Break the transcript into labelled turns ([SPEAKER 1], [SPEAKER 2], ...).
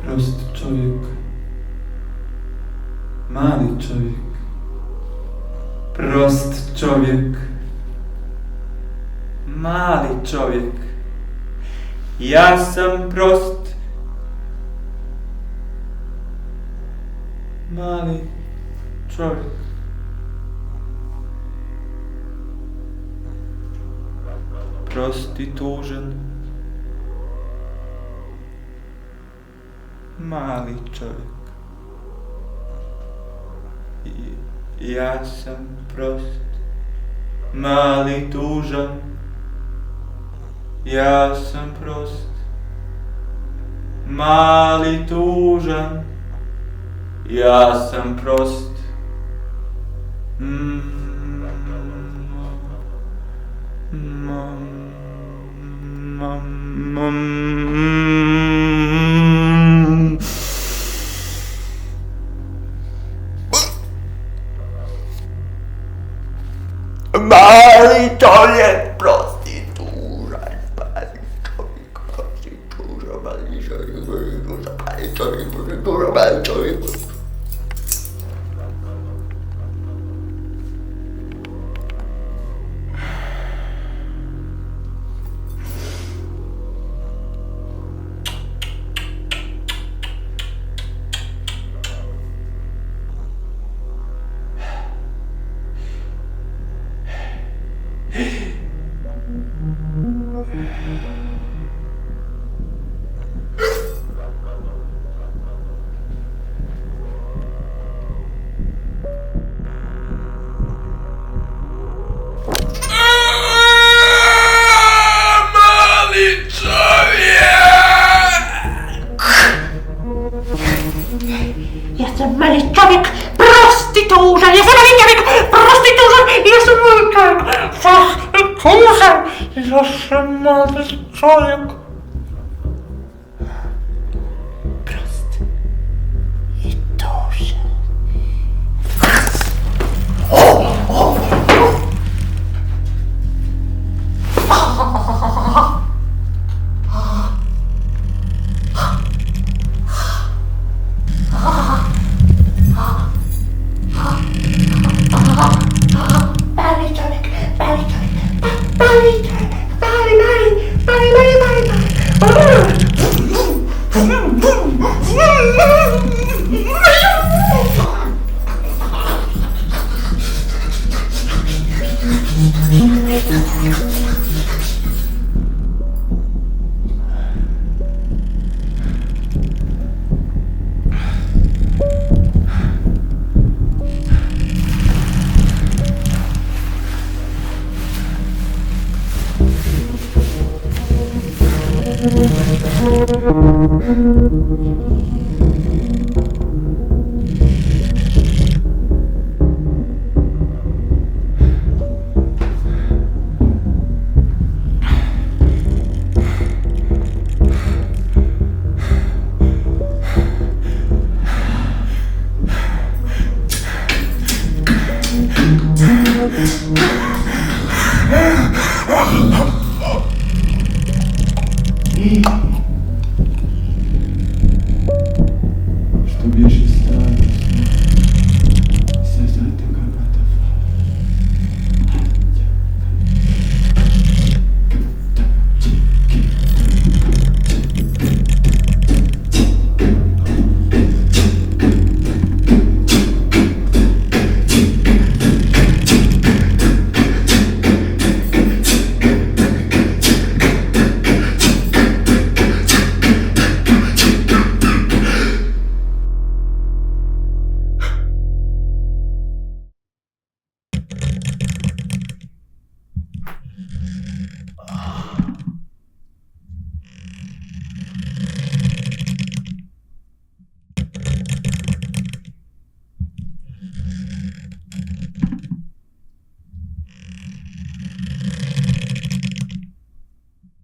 [SPEAKER 1] Prost čovjek, mali čovjek, prost čovjek, mali čovjek, ja sam prost, mali čovjek. Prost i tužan, mali čovjek. Ja sam prost, mali tužan. Ja sam prost, mali tužan. Ja sam prost.
[SPEAKER 2] Mali čovjek, prosti tužan, mali čovjek, prosti tužan, mali čovjek, mali čovjek, mali čovjek.
[SPEAKER 3] Ja sam mali čovjek, prosti tužan, ja sam mali čovjek, prosti tužan, ja sam mali čovjek, prosti tužan, ja sam mali čovjek. Prost i tužan.